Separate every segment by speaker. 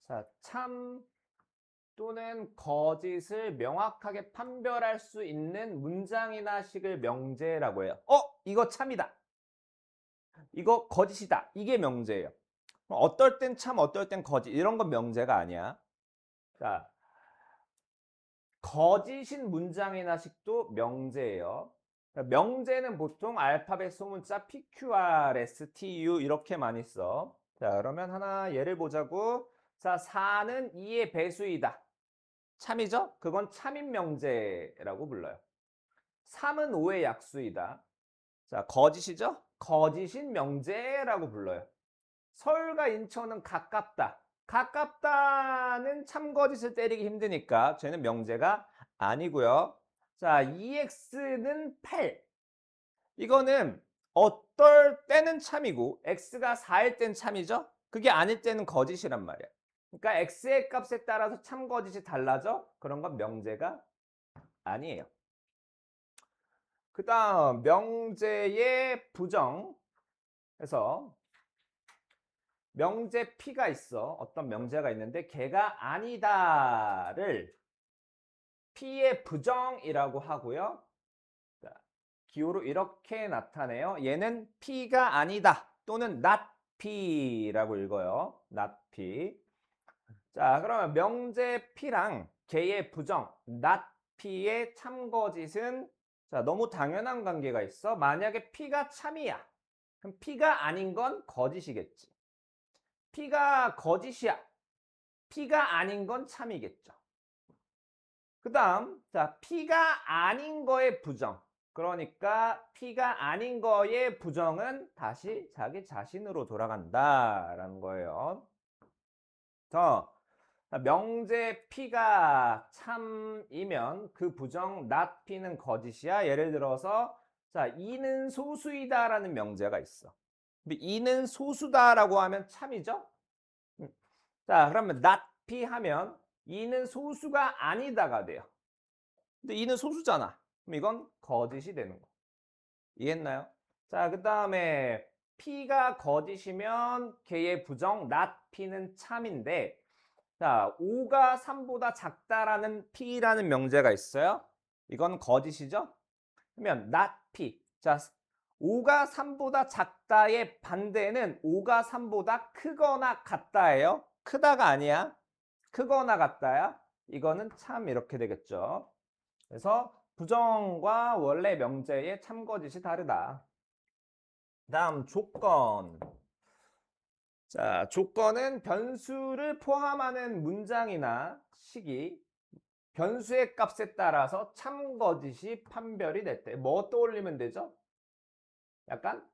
Speaker 1: 자, 참 또는 거짓을 명확하게 판별할 수 있는 문장이나 식을 명제라고 해요. 이거 참이다. 이거 거짓이다. 이게 명제예요. 어떨 땐 참, 어떨 땐 거짓. 이런 건 명제가 아니야. 자, 거짓인 문장이나 식도 명제예요. 명제는 보통 알파벳 소문자 PQRS, TU 이렇게 많이 써. 자, 그러면 하나 예를 보자고. 자, 4는 2의 배수이다. 참이죠? 그건 참인 명제라고 불러요. 3은 5의 약수이다. 자, 거짓이죠? 거짓인 명제라고 불러요. 서울과 인천은 가깝다. 가깝다는 참거짓을 때리기 힘드니까 쟤는 명제가 아니고요. 자, EX는 8. 이거는 어떨 때는 참이고 X가 4일 땐 참이죠? 그게 아닐 때는 거짓이란 말이야. 그러니까 X의 값에 따라서 참거짓이 달라져? 그런 건 명제가 아니에요. 그 다음 명제의 부정. 해서 명제 P가 있어. 어떤 명제가 있는데 걔가 아니다를 P의 부정이라고 하고요. 자, 기호로 이렇게 나타내요. 얘는 P가 아니다 또는 not P라고 읽어요. not P. 자, 그러면 명제 P랑 걔의 부정 not P의 참거짓은 자, 너무 당연한 관계가 있어. 만약에 P가 참이야. 그럼 P가 아닌 건 거짓이겠지. P가 거짓이야. P가 아닌 건 참이겠죠. 그 다음, 자, P가 아닌 거의 부정. 그러니까 P가 아닌 거의 부정은 다시 자기 자신으로 돌아간다라는 거예요. 자, 명제 P가 참이면 그 부정 not P는 거짓이야. 예를 들어서 자, 이는 소수이다라는 명제가 있어. 근데 이는 소수다라고 하면 참이죠? 자, 그러면 not P 하면 이는 소수가 아니다가 돼요. 근데 이는 소수잖아. 그럼 이건 거짓이 되는 거. 이해했나요? 자, 그 다음에 P가 거짓이면 걔의 부정 not P는 참인데 자, 5가 3보다 작다라는 P라는 명제가 있어요. 이건 거짓이죠? 그러면 not P. 자, 5가 3보다 작다의 반대는 5가 3보다 크거나 같다예요. 크다가 아니야. 크거나 같다야. 이거는 참 이렇게 되겠죠. 그래서 부정과 원래 명제의 참거짓이 다르다. 다음 조건. 자, 조건은 변수를 포함하는 문장이나 식이 변수의 값에 따라서 참거짓이 판별이 됐대. 뭐 떠올리면 되죠? 약간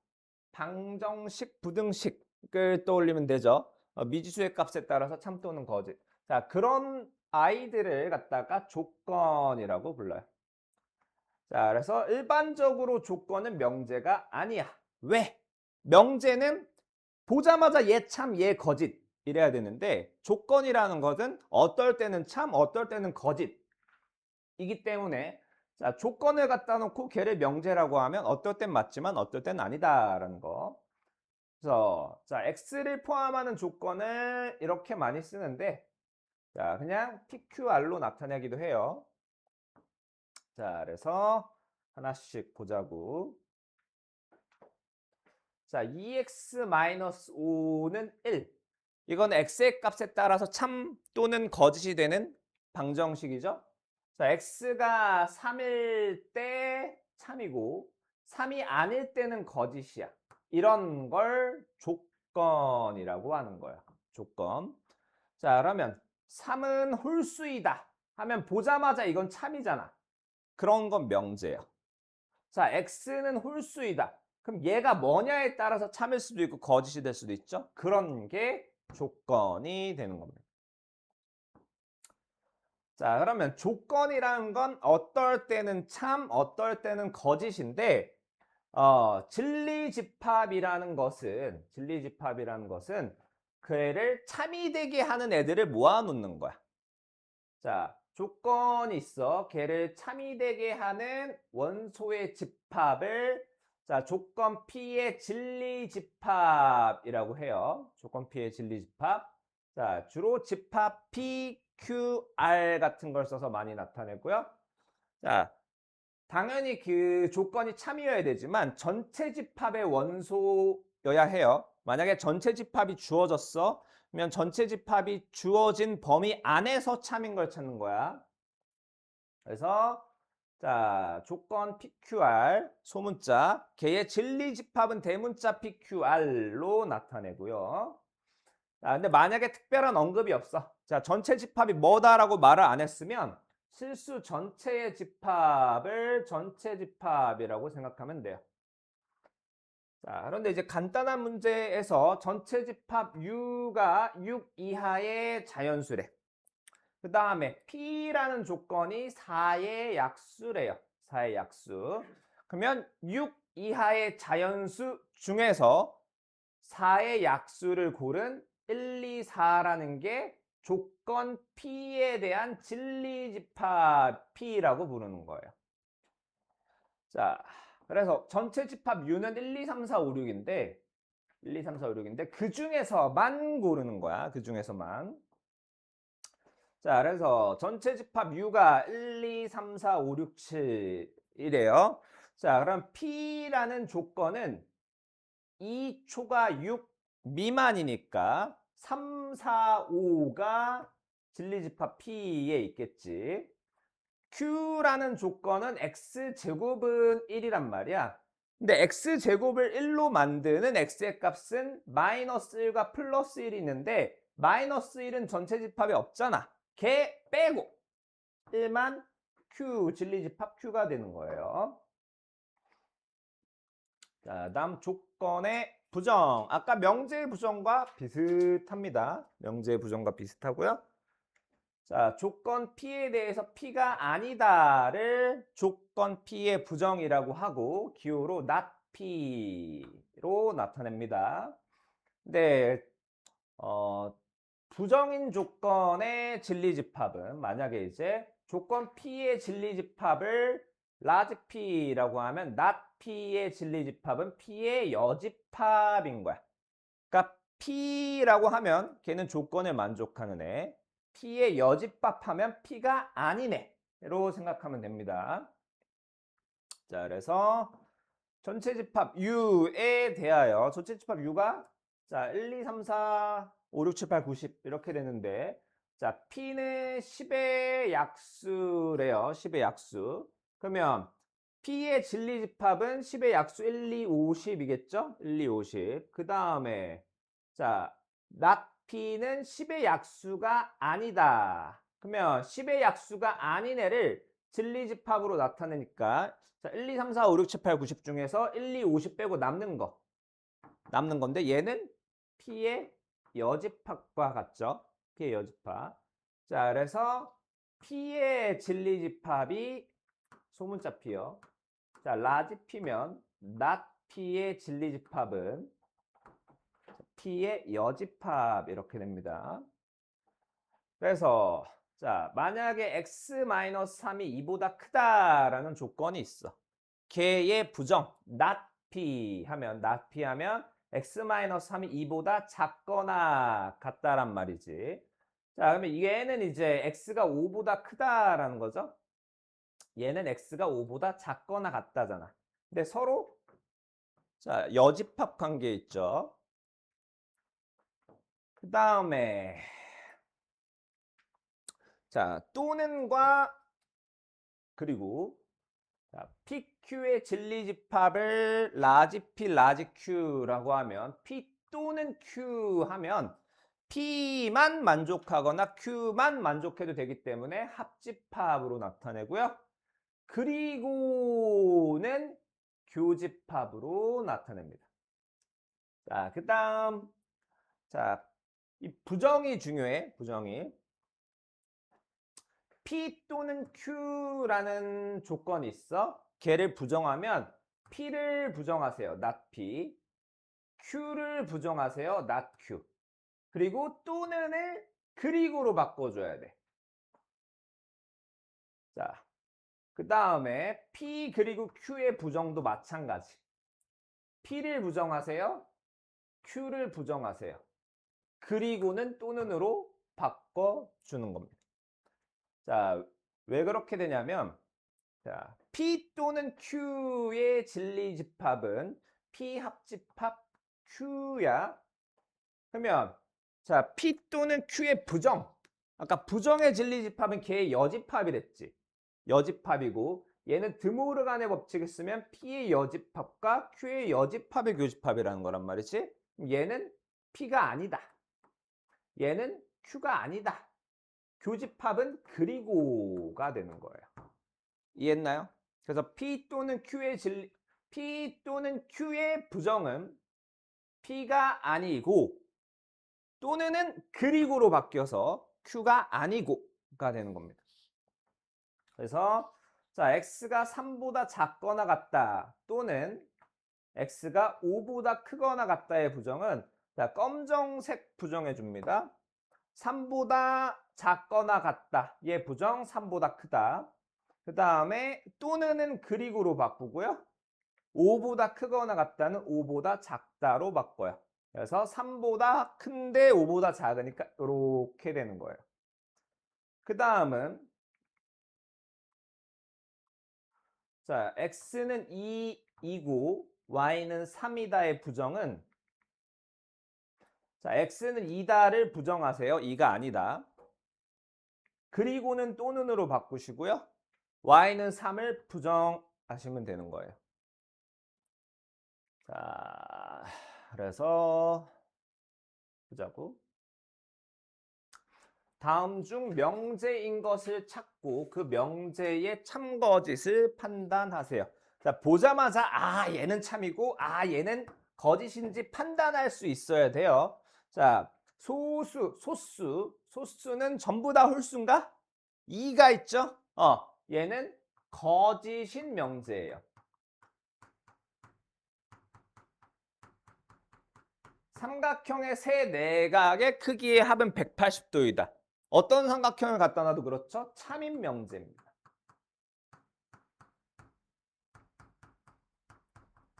Speaker 1: 방정식, 부등식을 떠올리면 되죠. 미지수의 값에 따라서 참 또는 거짓. 자, 그런 아이들을 갖다가 조건이라고 불러요. 자, 그래서 일반적으로 조건은 명제가 아니야. 왜? 명제는 보자마자 얘 참, 얘 거짓 이래야 되는데 조건이라는 것은 어떨 때는 참, 어떨 때는 거짓이기 때문에 자, 조건을 갖다 놓고 걔를 명제라고 하면 어떨 땐 맞지만 어떨 땐 아니다라는 거. 그래서 자, x를 포함하는 조건을 이렇게 많이 쓰는데 자, 그냥 PQR로 나타내기도 해요. 자, 그래서 하나씩 보자고. 자, 2x-5는 1. 이건 x의 값에 따라서 참 또는 거짓이 되는 방정식이죠. 자, x가 3일 때 참이고 3이 아닐 때는 거짓이야. 이런 걸 조건이라고 하는 거야. 조건. 자, 그러면 3은 홀수이다 하면 보자마자 이건 참이잖아. 그런 건 명제야. 자, x는 홀수이다. 그럼 얘가 뭐냐에 따라서 참일 수도 있고 거짓이 될 수도 있죠. 그런 게 조건이 되는 겁니다. 자, 그러면 조건이라는 건 어떨 때는 참, 어떨 때는 거짓인데 진리집합이라는 것은 그 애를 참이 되게 하는 애들을 모아놓는 거야. 자, 조건이 있어. 걔를 참이 되게 하는 원소의 집합을 자, 조건 P의 진리집합이라고 해요. 조건 P의 진리집합. 자, 주로 집합 P, Q, R 같은 걸 써서 많이 나타내고요. 자, 당연히 그 조건이 참이어야 되지만 전체 집합의 원소여야 해요. 만약에 전체 집합이 주어졌어. 그러면 전체 집합이 주어진 범위 안에서 참인 걸 찾는 거야. 그래서 자, 조건 PQR 소문자, 걔의 진리 집합은 대문자 PQR로 나타내고요. 자, 근데 만약에 특별한 언급이 없어. 자, 전체 집합이 뭐다라고 말을 안 했으면 실수 전체의 집합을 전체 집합이라고 생각하면 돼요. 자, 그런데 이제 간단한 문제에서 전체 집합 U가 6 이하의 자연수래. 그 다음에 P라는 조건이 4의 약수래요. 4의 약수. 그러면 6 이하의 자연수 중에서 4의 약수를 고른 1, 2, 4라는 게 조건 P에 대한 진리집합 P라고 부르는 거예요. 자, 그래서 전체 집합 U는 1, 2, 3, 4, 5, 6인데 1, 2, 3, 4, 5, 6인데 그 중에서만 고르는 거야. 그 중에서만. 자, 그래서 전체 집합 U가 1, 2, 3, 4, 5, 6, 7이래요. 자, 그럼 P라는 조건은 2초가 6 미만이니까 3, 4, 5가 진리집합 P에 있겠지. Q라는 조건은 X제곱은 1이란 말이야. 근데 X제곱을 1로 만드는 X의 값은 마이너스 1과 플러스 1이 있는데 마이너스 1은 전체 집합에 없잖아. 걔 빼고 1만 Q, 진리집합 Q가 되는 거예요. 자, 다음 조건의 부정. 아까 명제의 부정과 비슷합니다. 명제의 부정과 비슷하고요. 자, 조건 P에 대해서 P가 아니다를 조건 P의 부정이라고 하고 기호로 not P로 나타냅니다. 근데 부정인 조건의 진리집합은 만약에 이제 조건 P의 진리집합을 large P라고 하면 not P의 진리집합은 P의 여집합인 거야. 그러니까 P라고 하면 걔는 조건에 만족하는 애. P의 여집합하면 P가 아닌 애로 생각하면 됩니다. 자, 그래서 전체 집합 U에 대하여 전체 집합 U가 자 1, 2, 3, 4, 5, 6, 7, 8, 9, 10 이렇게 되는데 자 P는 10의 약수래요. 10의 약수. 그러면 P의 진리 집합은 10의 약수 1, 2, 50이겠죠? 1, 2, 50. 그 다음에 자 not P는 10의 약수가 아니다. 그러면 10의 약수가 아닌 애를 진리 집합으로 나타내니까 자, 1, 2, 3, 4, 5, 6, 7, 8, 90 중에서 1, 2, 50 빼고 남는 건데 얘는 P의 여집합과 같죠? P의 여집합. 자, 그래서 P의 진리집합이 소문자 P요. 자, 라지 P면 not P의 진리집합은 P의 여집합 이렇게 됩니다. 그래서 자, 만약에 x-3이 2보다 크다라는 조건이 있어. 걔의 부정 not p 하면 x-3이 2보다 작거나 같다란 말이지. 자, 그러면 얘는 이제 x가 5보다 크다라는 거죠. 얘는 x가 5보다 작거나 같다잖아. 근데 서로 자, 여집합 관계 있죠. 그 다음에 자, 또는과 그리고 자, PQ의 진리집합을 라지 P, 라지 Q라고 하면 P 또는 Q 하면 P만 만족하거나 Q만 만족해도 되기 때문에 합집합으로 나타내고요. 그리고는 교집합으로 나타냅니다. 자, 그 다음 자, 이 부정이 중요해. 부정이. P 또는 Q라는 조건이 있어. 걔를 부정하면 P를 부정하세요. not P. Q를 부정하세요. not Q. 그리고 또는을 그리고로 바꿔줘야 돼. 자, 그 다음에 P 그리고 Q의 부정도 마찬가지. P를 부정하세요. Q를 부정하세요. 그리고는 또는으로 바꿔주는 겁니다. 자, 왜 그렇게 되냐면, 자, P 또는 Q의 진리집합은 P 합집합 Q야. 그러면 자, P 또는 Q의 부정. 아까 부정의 진리집합은 걔의 여집합이랬지. 여집합이고 얘는 드모르간의 법칙을 쓰면 P의 여집합과 Q의 여집합의 교집합이라는 거란 말이지. 얘는 P가 아니다. 얘는 Q가 아니다. 교집합은 그리고가 되는 거예요. 이해했나요? 그래서 P 또는 Q의 부정은 P가 아니고 또는은 그리고로 바뀌어서 Q가 아니고가 되는 겁니다. 그래서 자, X가 3보다 작거나 같다 또는 X가 5보다 크거나 같다의 부정은 자, 검정색 부정해 줍니다. 3보다 작거나 같다. 얘 부정 3보다 크다. 그 다음에 또는은 그리고로 바꾸고요. 5보다 크거나 같다는 5보다 작다로 바꿔요. 그래서 3보다 큰데 5보다 작으니까 이렇게 되는 거예요. 그 다음은 자, x는 2이고 y는 3이다의 부정은 자, x는 2다를 부정하세요. 2가 아니다. 그리고는 또는으로 바꾸시고요. y는 3을 부정하시면 되는 거예요. 자, 그래서 보자고. 다음 중 명제인 것을 찾고 그 명제의 참거짓을 판단하세요. 자, 보자마자 얘는 참이고 얘는 거짓인지 판단할 수 있어야 돼요. 자, 소수는 전부 다 홀수인가? 2가 있죠? 얘는 거짓인 명제예요. 삼각형의 세 내각의 크기의 합은 180도이다. 어떤 삼각형을 갖다 놔도 그렇죠? 참인 명제입니다.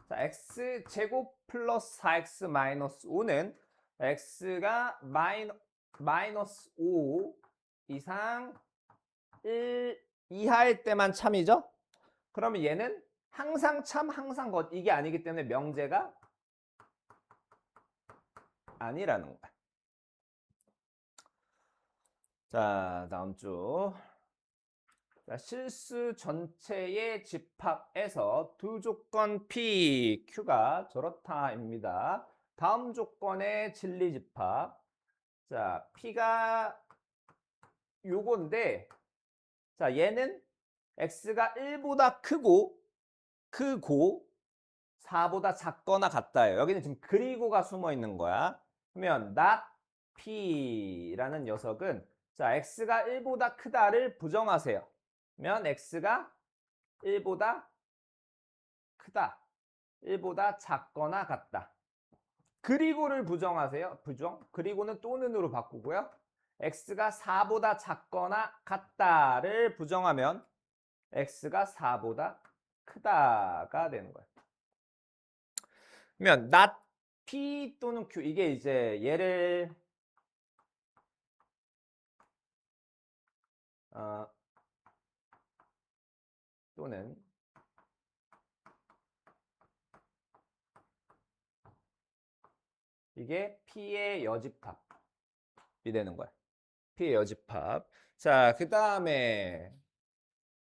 Speaker 1: 자, x제곱 플러스 4x 마이너스 5는 x가 마이너스 5 이상 1 이하일 때만 참이죠? 그러면 얘는 항상 참, 항상 것 이게 아니기 때문에 명제가 아니라는 거야. 자, 다음 주. 자, 실수 전체의 집합에서 두 조건 P, Q가 저렇다입니다. 다음 조건의 진리집합. 자, P가 요건데, 자, 얘는 X가 1보다 크고 4보다 작거나 같다예요. 여기는 지금 그리고가 숨어 있는 거야. 그러면 not P라는 녀석은 자, X가 1보다 크다를 부정하세요. 그러면 X가 1보다 크다. 1보다 작거나 같다. 그리고를 부정하세요. 부정. 그리고는 또는으로 바꾸고요. X가 4보다 작거나 같다를 부정하면 X가 4보다 크다가 되는 거예요. 그러면 not P 또는 Q 이게 이제 얘를 또는 이게 P의 여집합이 되는 거야. P의 여집합. 자, 그 다음에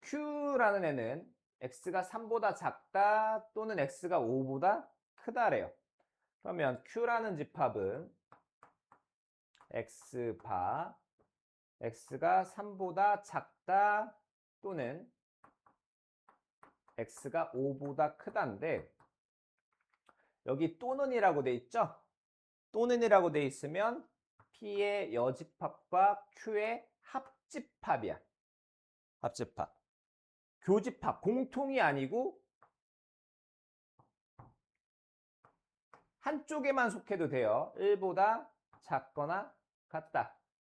Speaker 1: Q라는 애는 X가 3보다 작다 또는 X가 5보다 크다래요. 그러면 Q라는 집합은 X바 X가 3보다 작다 또는 X가 5보다 크다인데 여기 또는이라고 돼 있죠? 또는이라고 돼 있으면 P의 여집합과 Q의 합집합이야. 합집합. 교집합. 공통이 아니고 한쪽에만 속해도 돼요. 1보다 작거나 같다.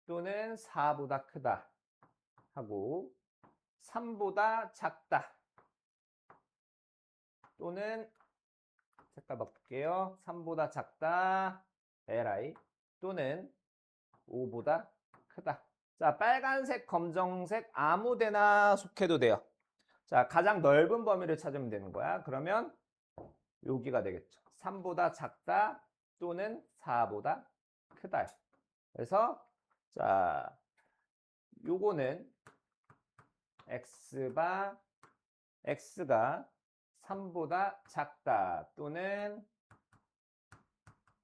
Speaker 1: 또는 4보다 크다. 하고 3보다 작다. 또는 색깔 바꿀게요. 3보다 작다. li 또는 5보다 크다. 자, 빨간색, 검정색 아무 데나 속해도 돼요. 자, 가장 넓은 범위를 찾으면 되는 거야. 그러면 여기가 되겠죠. 3보다 작다 또는 4보다 크다. 그래서 자, 요거는 x가 3보다 작다 또는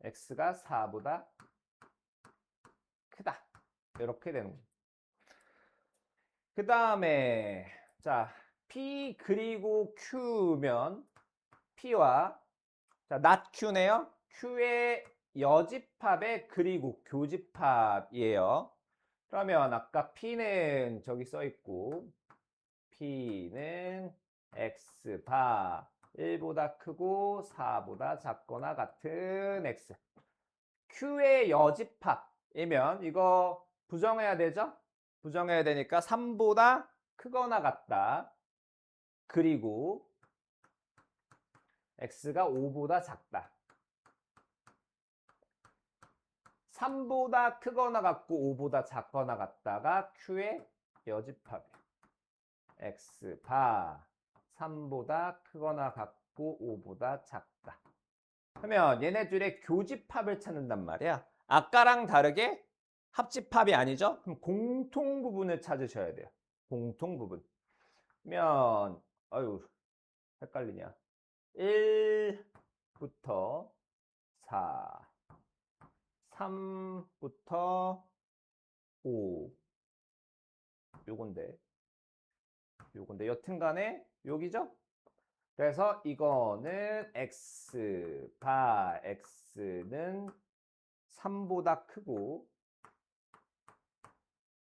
Speaker 1: x가 4보다 크다. 이렇게 되는 거예요. 그 다음에 자, P 그리고 Q면 P와 자, not Q네요. Q의 여집합의 그리고 교집합이에요. 그러면 아까 P는 저기 써 있고 P는 X바 1보다 크고 4보다 작거나 같은 X. Q의 여집합이면 이거 부정해야 되죠? 부정해야 되니까 3보다 크거나 같다. 그리고 X가 5보다 작다. 3보다 크거나 같고 5보다 작거나 같다가 Q의 여집합이에요. X바 3보다 크거나 같고 5보다 작다. 그러면 얘네들의 교집합을 찾는단 말이야. 아까랑 다르게 합집합이 아니죠? 그럼 공통 부분을 찾으셔야 돼요. 공통 부분. 그러면 아유 헷갈리냐. 1부터 4, 3부터 5 요건데 여튼간에 여기죠? 그래서 이거는 x바 x는 3보다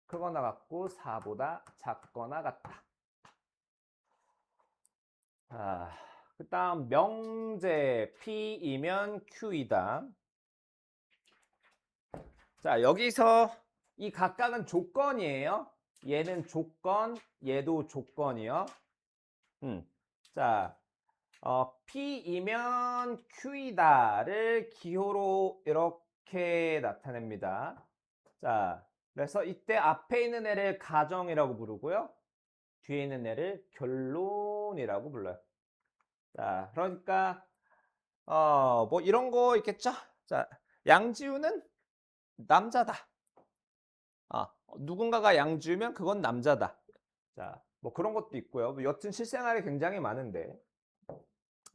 Speaker 1: 크거나 같고 4보다 작거나 같다. 그 다음 명제 P이면 Q이다. 자, 여기서 이 각각은 조건이에요. 얘는 조건, 얘도 조건이요. 자, P이면 Q이다를 기호로 이렇게 나타냅니다. 자, 그래서 이때 앞에 있는 애를 가정이라고 부르고요. 뒤에 있는 애를 결론이라고 불러요. 자, 그러니까 뭐 이런 거 있겠죠? 자, 양지우는 남자다. 누군가가 양지우면 그건 남자다. 자, 뭐 그런 것도 있고요. 뭐 여튼 실생활에 굉장히 많은데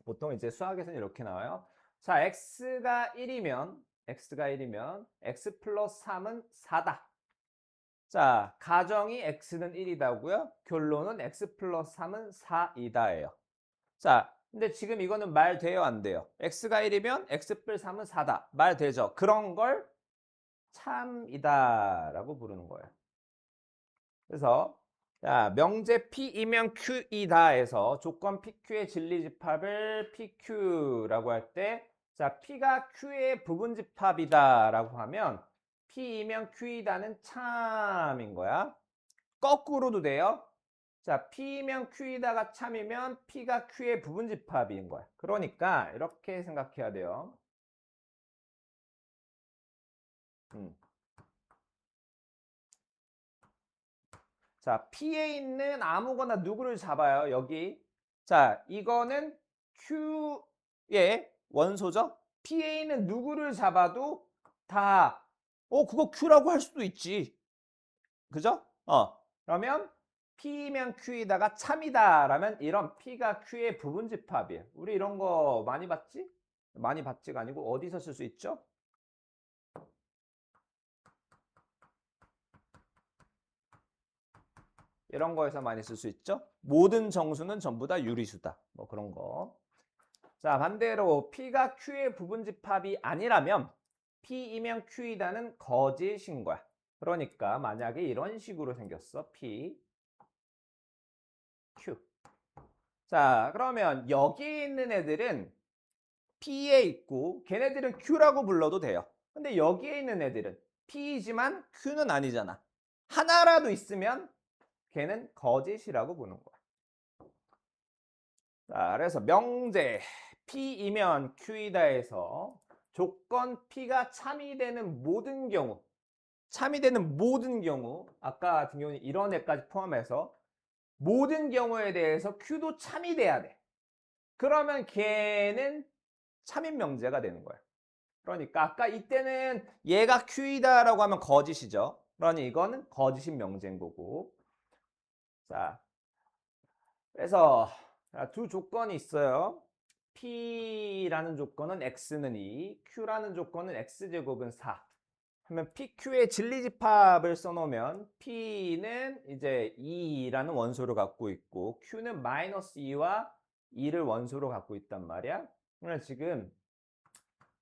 Speaker 1: 보통 이제 수학에서는 이렇게 나와요. 자, x가 1이면 x 플러스 3은 4다. 자, 가정이 x는 1이다고요. 결론은 x 플러스 3은 4이다예요. 자, 근데 지금 이거는 말 돼요, 안 돼요? x가 1이면 x 플러스 3은 4다. 말 되죠? 그런 걸 참이다라고 부르는 거예요. 그래서 자, 명제 P이면 Q이다에서 조건 PQ의 진리집합을 PQ라고 할 때 자, P가 Q의 부분집합이다라고 하면 P이면 Q이다는 참인 거야. 거꾸로도 돼요. 자, P이면 Q이다가 참이면 P가 Q의 부분집합인 거야. 그러니까 이렇게 생각해야 돼요. 자, P에 있는 아무거나 누구를 잡아요. 여기. 자, 이거는 Q의 원소죠. P에 있는 누구를 잡아도 다 그거 Q라고 할 수도 있지. 그죠? 그러면 P면 Q이다가 참이다라면 이런 P가 Q의 부분집합이에요. 우리 이런 거 많이 봤지? 많이 봤지가 아니고 어디서 쓸 수 있죠? 이런 거에서 많이 쓸 수 있죠. 모든 정수는 전부 다 유리수다. 뭐 그런 거. 자, 반대로 P가 Q의 부분집합이 아니라면 P이면 Q이다는 거짓인 거야. 그러니까 만약에 이런 식으로 생겼어. P, Q. 자, 그러면 여기 있는 애들은 P에 있고 걔네들은 Q라고 불러도 돼요. 근데 여기에 있는 애들은 P이지만 Q는 아니잖아. 하나라도 있으면 걔는 거짓이라고 부르는 거야. 자, 그래서 명제 P이면 Q이다에서 조건 P가 참이 되는 모든 경우, 아까 같은 경우는 이런 애까지 포함해서 모든 경우에 대해서 Q도 참이 돼야 돼. 그러면 걔는 참인 명제가 되는 거야. 그러니까 아까 이때는 얘가 Q이다라고 하면 거짓이죠. 그러니 이거는 거짓인 명제인 거고. 자, 그래서 두 조건이 있어요. P라는 조건은 X는 2, Q라는 조건은 X제곱은 4. 하면 PQ의 진리집합을 써놓으면 P는 이제 2라는 원소를 갖고 있고 Q는 마이너스 2와 2를 원소로 갖고 있단 말이야. 그러면 지금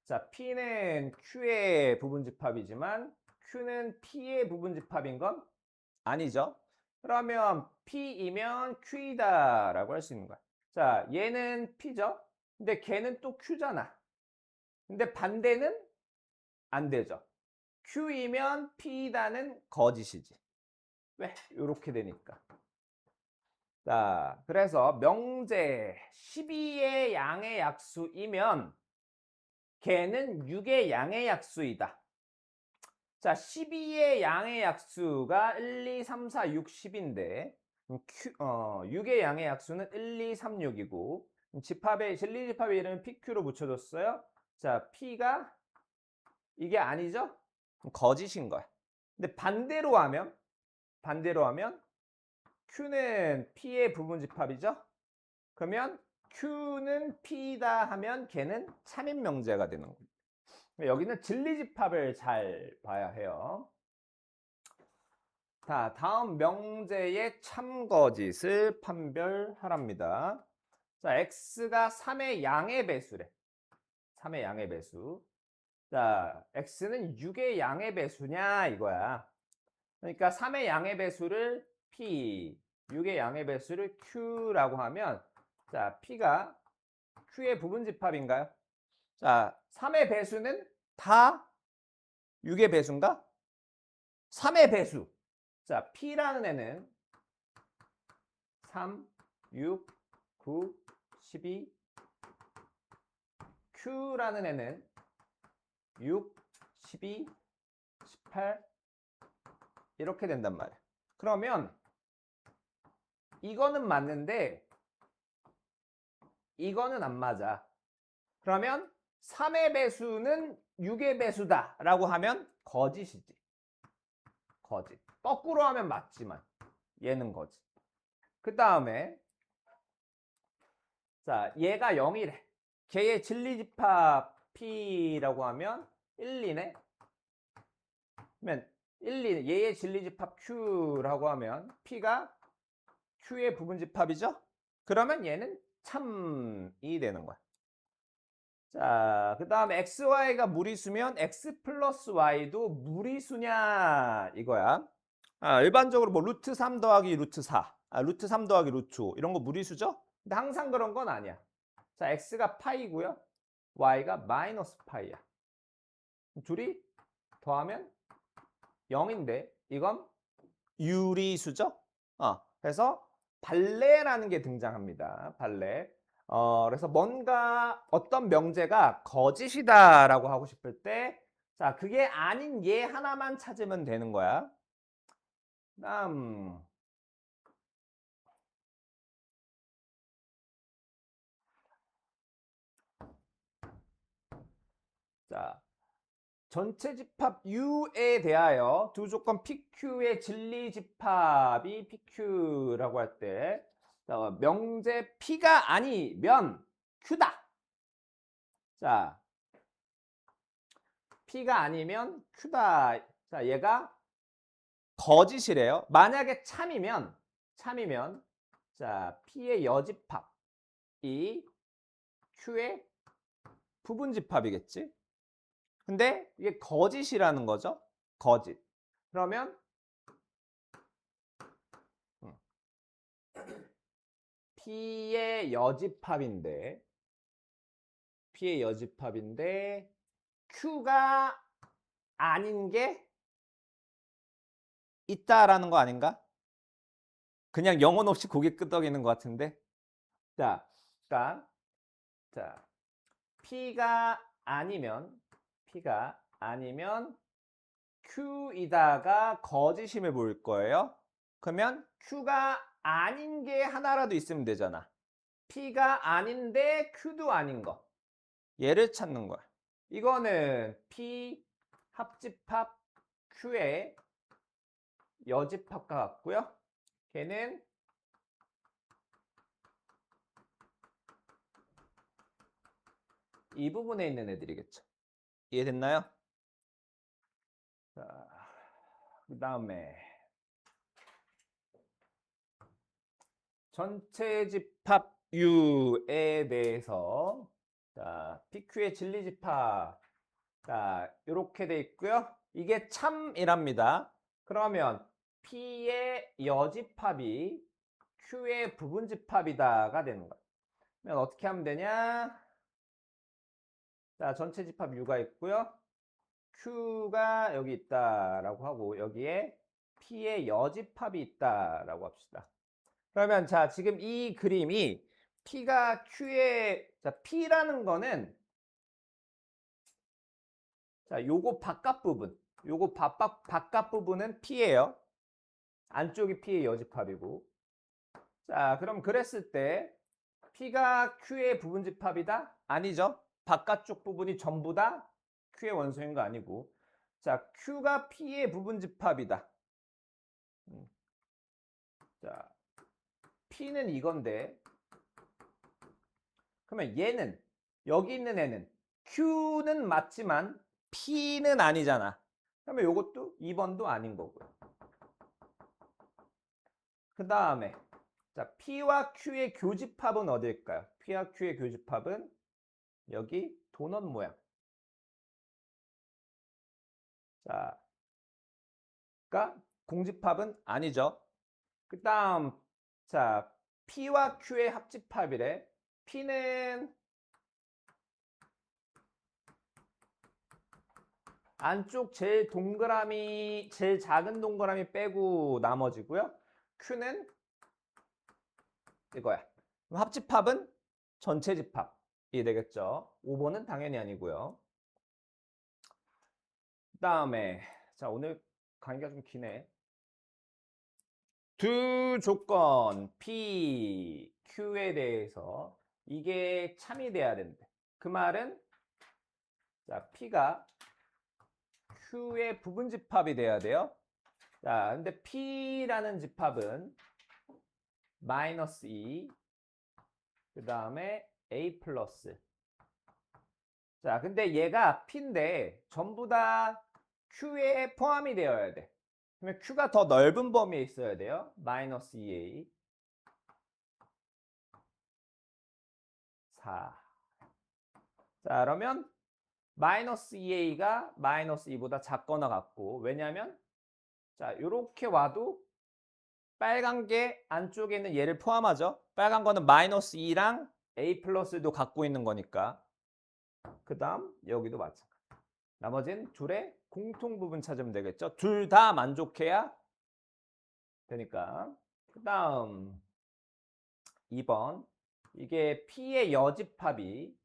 Speaker 1: 자, P는 Q의 부분집합이지만 Q는 P의 부분집합인 건 아니죠. 그러면 P이면 Q이다라고 할 수 있는 거야. 자, 얘는 P죠. 근데 걔는 또 Q잖아. 근데 반대는 안 되죠. Q이면 P다는 거짓이지. 왜? 이렇게 되니까. 자, 그래서 명제 12의 양의 약수이면 걔는 6의 양의 약수이다. 자, 12의 양의 약수가 1, 2, 3, 4, 6, 10인데 6의 양의 약수는 1, 2, 3, 6이고 진리집합의 이름은 PQ로 붙여줬어요. 자, P가 이게 아니죠? 거짓인 거야. 근데 반대로 하면 Q는 P의 부분집합이죠? 그러면 Q는 P다 하면 걔는 참인 명제가 되는 거예요. 여기는 진리집합을 잘 봐야 해요. 자, 다음 명제의 참거짓을 판별하랍니다. 자, x가 3의 양의 배수래. 3의 양의 배수. 자, x는 6의 양의 배수냐 이거야. 그러니까 3의 양의 배수를 p, 6의 양의 배수를 q라고 하면 자, p가 q의 부분집합인가요? 자, 3의 배수는 다 6의 배수인가? 3의 배수. 자, P라는 애는 3, 6, 9, 12. Q라는 애는 6, 12, 18 이렇게 된단 말이야. 그러면 이거는 맞는데 이거는 안 맞아. 그러면 3의 배수는 6의 배수다 라고 하면 거짓이지. 거짓. 거꾸로 하면 맞지만 얘는 거짓. 그 다음에 자, 얘가 0이래. 걔의 진리집합 P라고 하면 1, 2네. 그러면 1, 2, 얘의 진리집합 Q라고 하면 P가 Q의 부분집합이죠? 그러면 얘는 참이 되는 거야. 자, 그 다음에 XY가 무리수면 X 플러스 Y도 무리수냐 이거야. 일반적으로 뭐 루트 3 더하기 루트 4, 루트 3 더하기 루트 5 이런 거 무리수죠? 근데 항상 그런 건 아니야. 자, X가 파이고요. Y가 마이너스 파이야. 둘이 더하면 0인데 이건 유리수죠? 그래서 발레라는 게 등장합니다. 발레. 그래서 뭔가 어떤 명제가 거짓이다라고 하고 싶을 때 자, 그게 아닌 얘 하나만 찾으면 되는 거야. 다음 자, 전체 집합 U에 대하여 두 조건 PQ의 진리 집합이 PQ라고 할 때 명제 P가 아니면 Q다. 자, P가 아니면 Q다. 자, 얘가 거짓이래요. 만약에 참이면 자, P의 여집합이 Q의 부분집합이겠지. 근데 이게 거짓이라는 거죠. 거짓. 그러면 P의 여집합인데 Q가 아닌 게 있다라는 거 아닌가? 그냥 영혼 없이 고개 끄덕이는 것 같은데. 자, 그러니까 자, P가 아니면 P가 아니면 Q이다가 거짓임을 보일 거예요. 그러면 Q가 아닌 게 하나라도 있으면 되잖아. P가 아닌데 Q도 아닌 거. 얘를 찾는 거야. 이거는 P 합집합 Q의 여집합과 같고요. 걔는 이 부분에 있는 애들이겠죠. 이해됐나요? 자, 그 다음에 전체 집합 U에 대해서 자, PQ의 진리집합 자, 이렇게 돼 있고요. 이게 참이랍니다. 그러면 P의 여집합이 Q의 부분집합이다가 되는 거예요. 그러면 어떻게 하면 되냐? 자, 전체 집합 U가 있고요. Q가 여기 있다라고 하고 여기에 P의 여집합이 있다라고 합시다. 그러면 자, 지금 이 그림이 P가 Q의 자, P라는 거는 자, 요거 바깥 부분. 요거 바깥 부분은 P예요. 안쪽이 P의 여집합이고. 자, 그럼 그랬을 때 P가 Q의 부분집합이다? 아니죠. 바깥쪽 부분이 전부 다 Q의 원소인 거 아니고. 자, Q가 P의 부분집합이다. 자, P는 이건데 그러면 얘는 여기 있는 애는 Q는 맞지만 P는 아니잖아. 그러면 요것도 2번도 아닌 거고요. 그 다음에 자, P와 Q의 교집합은 어디일까요? P와 Q의 교집합은 여기 도넛 모양. 자, 그러니까 공집합은 아니죠. 그 다음 자, P와 Q의 합집합이래. P는 안쪽 제일 동그라미, 제일 작은 동그라미 빼고 나머지고요. Q는 이거야. 그럼 합집합은 전체 집합이 되겠죠. 5번은 당연히 아니고요. 그 다음에 자, 오늘 강의가 좀 기네. 두 조건 P, Q에 대해서 이게 참이 돼야 된대. 그 말은 자, P가 Q의 부분집합이 돼야 돼요. 자, 근데 P라는 집합은 마이너스 2, 그 다음에 A 플러스. 자, 근데 얘가 P인데 전부 다 Q에 포함이 되어야 돼. 그러면 Q가 더 넓은 범위에 있어야 돼요. 마이너스 2A. 4. 자, 그러면 마이너스 2A가 마이너스 2보다 작거나 같고, 왜냐면 자, 요렇게 와도 빨간 게 안쪽에 있는 얘를 포함하죠. 빨간 거는 마이너스 2랑 A 플러스도 갖고 있는 거니까. 그 다음 여기도 마찬가지. 나머지는 둘의 공통 부분 찾으면 되겠죠. 둘 다 만족해야 되니까. 그 다음 2번. 이게 P의 여집합이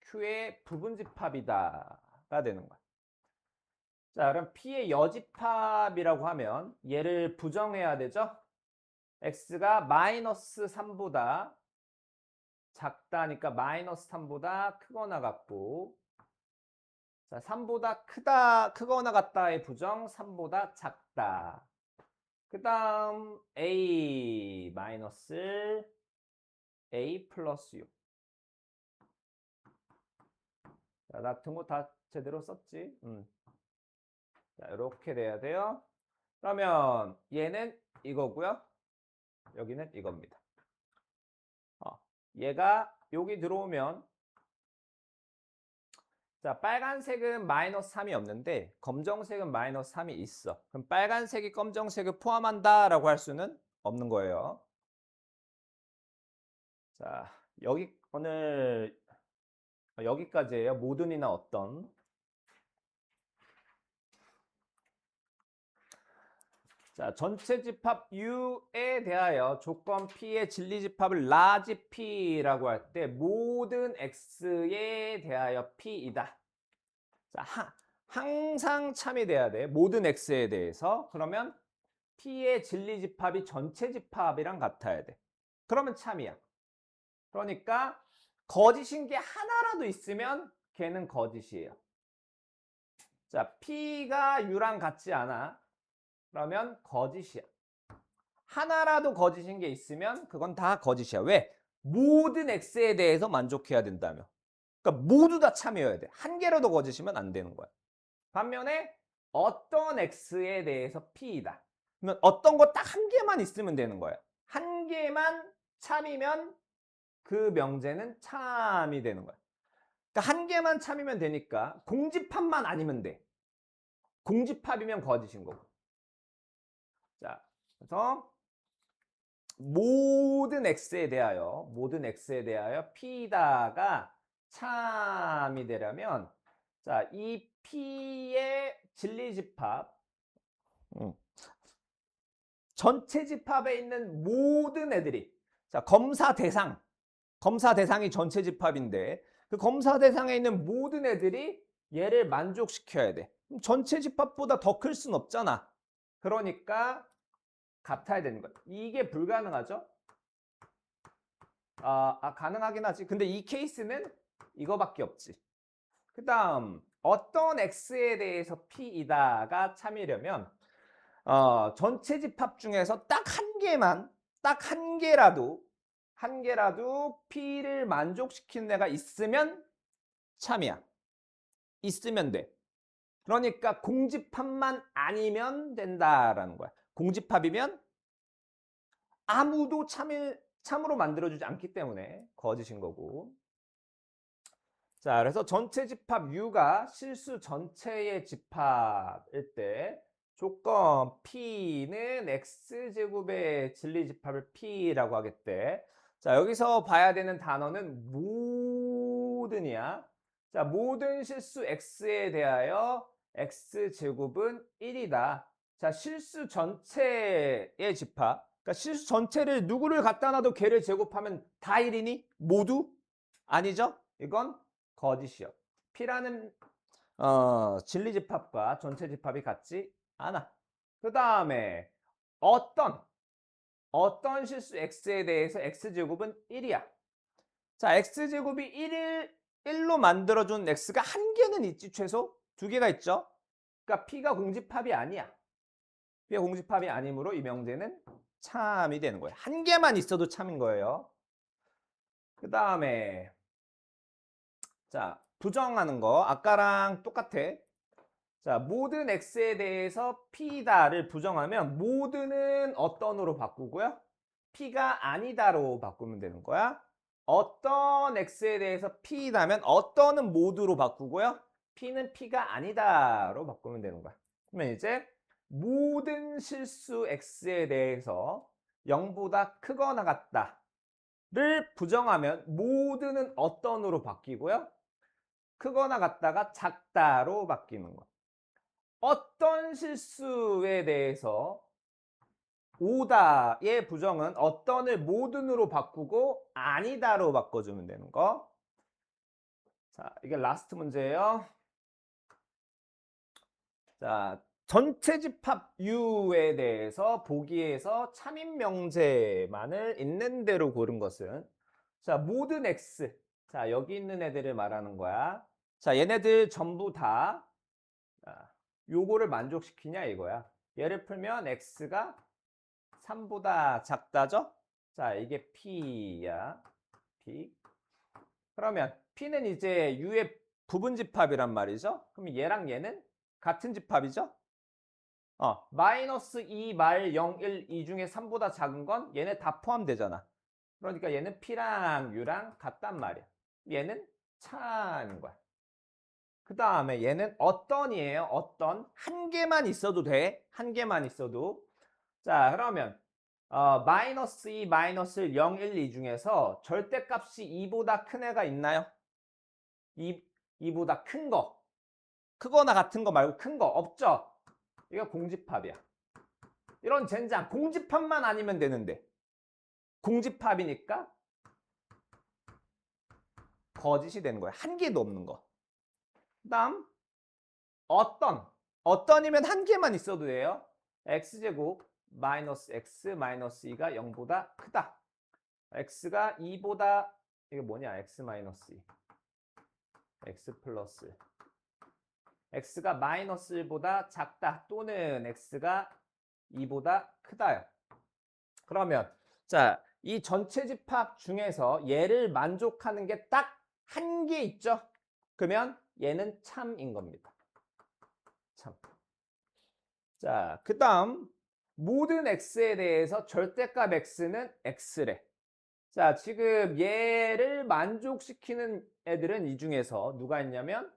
Speaker 1: Q의 부분집합이다가 되는 거야. 자, 그럼 P의 여집합이라고 하면 얘를 부정해야 되죠. X가 마이너스 3보다 작다니까 마이너스 3보다 크거나 같고, 자, 3보다 크거나 같다의 부정 3보다 작다. 그 다음 A 마이너스 A 플러스 6. 자, 나 등호 다 제대로 썼지? 자, 이렇게 돼야 돼요. 그러면 얘는 이거고요. 여기는 이겁니다. 얘가 여기 들어오면 자, 빨간색은 마이너스 3이 없는데 검정색은 마이너스 3이 있어. 그럼 빨간색이 검정색을 포함한다라고 할 수는 없는 거예요. 자, 여기 오늘 여기까지예요. 모든이나 어떤. 자, 전체 집합 U에 대하여 조건 P의 진리 집합을 라지 P라고 할 때 모든 X에 대하여 P이다. 자, 항상 참이 돼야 돼. 모든 x에 대해서. 그러면 p의 진리집합이 전체 집합이랑 같아야 돼. 그러면 참이야. 그러니까 거짓인 게 하나라도 있으면 걔는 거짓이에요. 자, p가 u랑 같지 않아. 그러면 거짓이야. 하나라도 거짓인 게 있으면 그건 다 거짓이야. 왜? 모든 x에 대해서 만족해야 된다며. 그러니까 모두 다 참여해야 돼. 한 개라도 거짓이면 안 되는 거야. 반면에 어떤 x에 대해서 p이다. 그러면 어떤 거 딱 한 개만 있으면 되는 거야. 한 개만 참이면 그 명제는 참이 되는 거야. 그러니까 한 개만 참이면 되니까 공집합만 아니면 돼. 공집합이면 거짓인 거고. 자, 그래서 모든 x에 대하여 p다가 참이 되려면 자, 이 p의 진리집합 전체 집합에 있는 모든 애들이 자, 검사 대상이 전체 집합인데 그 검사 대상에 있는 모든 애들이 얘를 만족시켜야 돼. 그럼 전체 집합보다 더 클 순 없잖아. 그러니까 같아야 되는 거야. 이게 불가능하죠? 가능하긴 하지. 근데 이 케이스는 이거밖에 없지. 그 다음 어떤 x에 대해서 p이다가 참이려면 전체 집합 중에서 딱 한 개라도 p를 만족시키는 애가 있으면 참이야. 있으면 돼. 그러니까 공집합만 아니면 된다라는 거야. 공집합이면 아무도 참으로 만들어주지 않기 때문에 거짓인 거고. 자, 그래서 전체 집합 U가 실수 전체의 집합일 때 조건 P는 X제곱의 진리집합을 P라고 하겠대. 자, 여기서 봐야 되는 단어는 모든이야. 자, 모든 실수 X에 대하여 X제곱은 1이다. 자, 실수 전체의 집합. 그러니까 실수 전체를 누구를 갖다 놔도 걔를 제곱하면 다 1이니? 모두? 아니죠? 이건 거짓이요. P라는 진리집합과 전체 집합이 같지 않아. 그 다음에 어떤 실수 x에 대해서 x제곱은 1이야. 자, x제곱이 1로 만들어준 x가 한 개는 있지 최소? 두 개가 있죠. 그러니까 P가 공집합이 아니야. P가 공집합이 아니므로 이 명제는 참이 되는 거예요. 한 개만 있어도 참인 거예요. 그 다음에 자, 부정하는 거 아까랑 똑같아. 자, 모든 x에 대해서 p다를 부정하면 모든은 어떤으로 바꾸고요? p가 아니다로 바꾸면 되는 거야. 어떤 x에 대해서 p다면 어떤은 모두로 바꾸고요. p는 p가 아니다로 바꾸면 되는 거야. 그러면 이제 모든 실수 x에 대해서 0보다 크거나 같다를 부정하면 모든은 어떤으로 바뀌고요. 크거나 같다가 작다로 바뀌는 거. 어떤 실수에 대해서 오다의 부정은 어떤을 모든으로 바꾸고 아니다로 바꿔주면 되는 거. 자, 이게 라스트 문제예요. 자, 전체 집합 U에 대해서 보기에서 참인 명제만을 있는 대로 고른 것은 자, 모든 X. 자, 여기 있는 애들을 말하는 거야. 자, 얘네들 전부 다 요거를 만족시키냐 이거야. 얘를 풀면 x가 3보다 작다죠? 자, 이게 p야. p. 그러면 p는 이제 u의 부분 집합이란 말이죠. 그럼 얘랑 얘는 같은 집합이죠? 마이너스 2 말 0, 1, 2 중에 3보다 작은 건 얘네 다 포함되잖아. 그러니까 얘는 p랑 u랑 같단 말이야. 얘는 차인 거야. 그 다음에 얘는 어떤이에요? 어떤? 한 개만 있어도 돼. 한 개만 있어도. 자, 그러면 마이너스 2, 마이너스 0, 1, 2 중에서 절대값이 2보다 큰 애가 있나요? 2보다 큰 거. 크거나 같은 거 말고 큰 거 없죠? 이거 공집합이야. 이런 젠장 공집합만 아니면 되는데 공집합이니까 거짓이 되는 거야. 한 개도 없는 거. 그 다음 어떤이면 한 개만 있어도 돼요. x제곱 마이너스 x 마이너스 2가 0보다 크다. x가 2보다 이게 뭐냐? x 마이너스 2 x 플러스 x가 마이너스 1보다 작다 또는 x가 2보다 크다요. 그러면 자, 이 전체 집합 중에서 얘를 만족하는 게 딱 한 개 있죠? 그러면 얘는 참인 겁니다. 참. 자, 그 다음 모든 x에 대해서 절대값 x는 x래. 자, 지금 얘를 만족시키는 애들은 이 중에서 누가 있냐면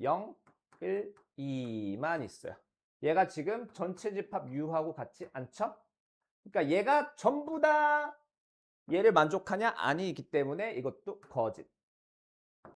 Speaker 1: 0, 1, 2만 있어요. 얘가 지금 전체 집합 U하고 같지 않죠? 그러니까 얘가 전부 다 얘를 만족하냐? 아니기 때문에 이것도 거짓.